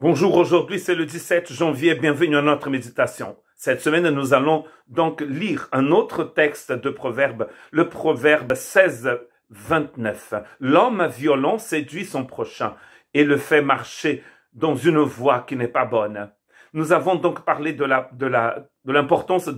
Bonjour, aujourd'hui c'est le 17 janvier, bienvenue à notre méditation. Cette semaine, nous allons donc lire un autre texte de Proverbe, le Proverbe 16, 29. L'homme violent séduit son prochain et le fait marcher dans une voie qui n'est pas bonne. Nous avons donc parlé de l'importance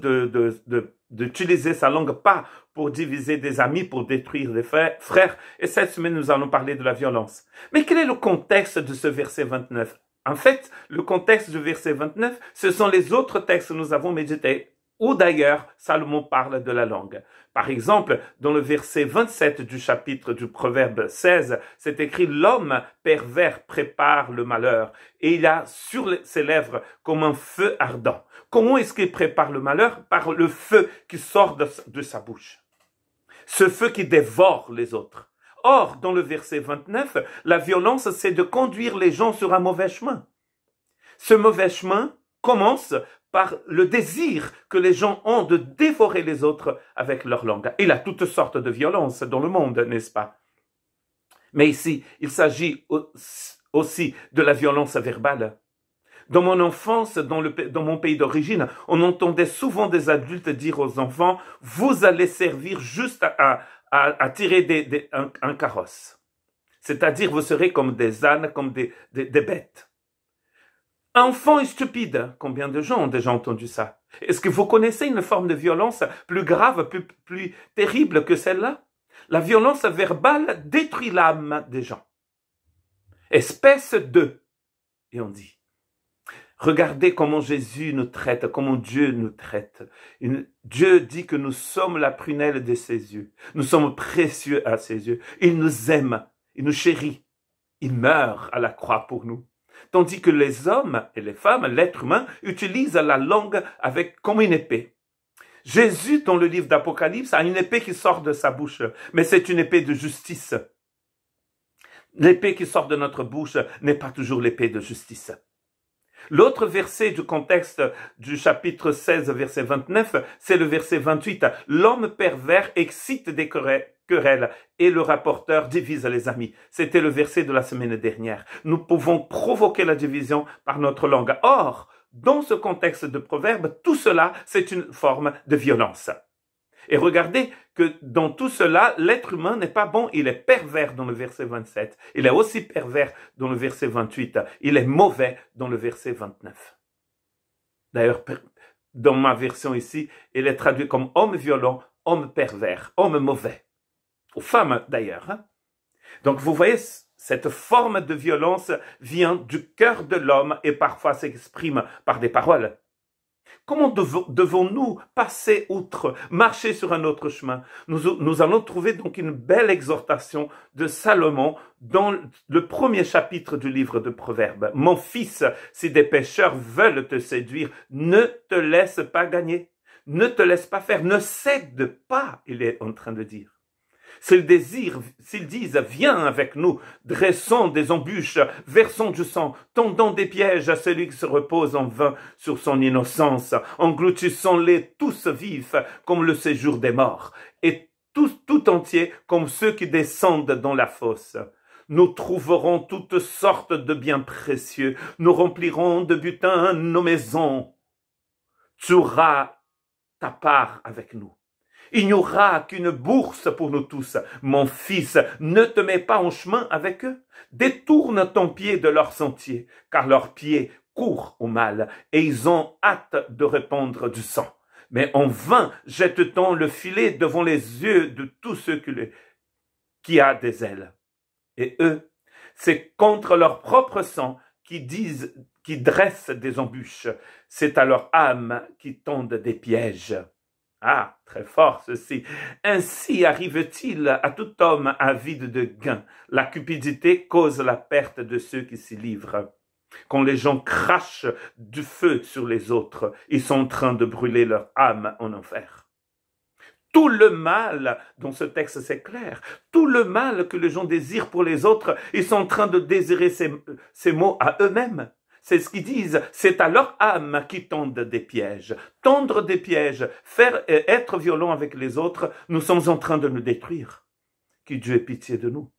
d'utiliser sa langue, pas pour diviser des amis, pour détruire des frères. Et cette semaine, nous allons parler de la violence. Mais quel est le contexte de ce verset 29? En fait, le contexte du verset 29, ce sont les autres textes que nous avons médités, où d'ailleurs Salomon parle de la langue. Par exemple, dans le verset 27 du chapitre du Proverbe 16, c'est écrit « L'homme pervers prépare le malheur, et il a sur ses lèvres comme un feu ardent. » Comment est-ce qu'il prépare le malheur? Par le feu qui sort de sa bouche. Ce feu qui dévore les autres. Or, dans le verset 29, la violence, c'est de conduire les gens sur un mauvais chemin. Ce mauvais chemin commence par le désir que les gens ont de dévorer les autres avec leur langue. Il y a toutes sortes de violences dans le monde, n'est-ce pas? Mais ici, il s'agit aussi de la violence verbale. Dans mon enfance, dans mon pays d'origine, on entendait souvent des adultes dire aux enfants « Vous allez servir juste à tirer un carrosse. » C'est-à-dire, vous serez comme des ânes, comme des bêtes. Enfant est stupide. Combien de gens ont déjà entendu ça? Est-ce que vous connaissez une forme de violence plus grave, plus terrible que celle-là? La violence verbale détruit l'âme des gens. Espèce de, et on dit. Regardez comment Jésus nous traite, comment Dieu nous traite. Dieu dit que nous sommes la prunelle de ses yeux. Nous sommes précieux à ses yeux. Il nous aime, il nous chérit. Il meurt à la croix pour nous. Tandis que les hommes et les femmes, l'être humain, utilisent la langue comme une épée. Jésus, dans le livre d'Apocalypse, a une épée qui sort de sa bouche, mais c'est une épée de justice. L'épée qui sort de notre bouche n'est pas toujours l'épée de justice. L'autre verset du contexte du chapitre 16, verset 29, c'est le verset 28. L'homme pervers excite des querelles et le rapporteur divise les amis. C'était le verset de la semaine dernière. Nous pouvons provoquer la division par notre langue. Or, dans ce contexte de proverbe, tout cela, c'est une forme de violence. Et regardez que dans tout cela, l'être humain n'est pas bon, il est pervers dans le verset 27. Il est aussi pervers dans le verset 28. Il est mauvais dans le verset 29. D'ailleurs, dans ma version ici, il est traduit comme homme violent, homme pervers, homme mauvais. Ou femme d'ailleurs. Donc vous voyez, cette forme de violence vient du cœur de l'homme et parfois s'exprime par des paroles. Comment devons-nous passer outre, marcher sur un autre chemin? Nous allons trouver donc une belle exhortation de Salomon dans le premier chapitre du livre de Proverbes. « Mon fils, si des pécheurs veulent te séduire, ne te laisse pas gagner, ne te laisse pas faire, ne cède pas, il est en train de dire. S'ils disent, viens avec nous, dressons des embûches, versons du sang, tendons des pièges à celui qui se repose en vain sur son innocence, engloutissons-les tous vifs comme le séjour des morts, et tout entier comme ceux qui descendent dans la fosse. Nous trouverons toutes sortes de biens précieux, nous remplirons de butin nos maisons. Tu auras ta part avec nous. Il n'y aura qu'une bourse pour nous tous. Mon fils, ne te mets pas en chemin avec eux. Détourne ton pied de leur sentier, car leurs pieds courent au mal, et ils ont hâte de répandre du sang. Mais en vain jette-t-on le filet devant les yeux de tous ceux qui a des ailes. Et eux, c'est contre leur propre sang qui dressent des embûches. C'est à leur âme qui tendent des pièges. Ah, très fort ceci. Ainsi arrive-t-il à tout homme avide de gain. La cupidité cause la perte de ceux qui s'y livrent. Quand les gens crachent du feu sur les autres, ils sont en train de brûler leur âme en enfer. Tout le mal, dans ce texte c'est clair, tout le mal que les gens désirent pour les autres, ils sont en train de désirer ces mots à eux-mêmes. C'est ce qu'ils disent, c'est à leur âme qui tendent des pièges. Tendre des pièges, être violent avec les autres, nous sommes en train de nous détruire. Que Dieu ait pitié de nous.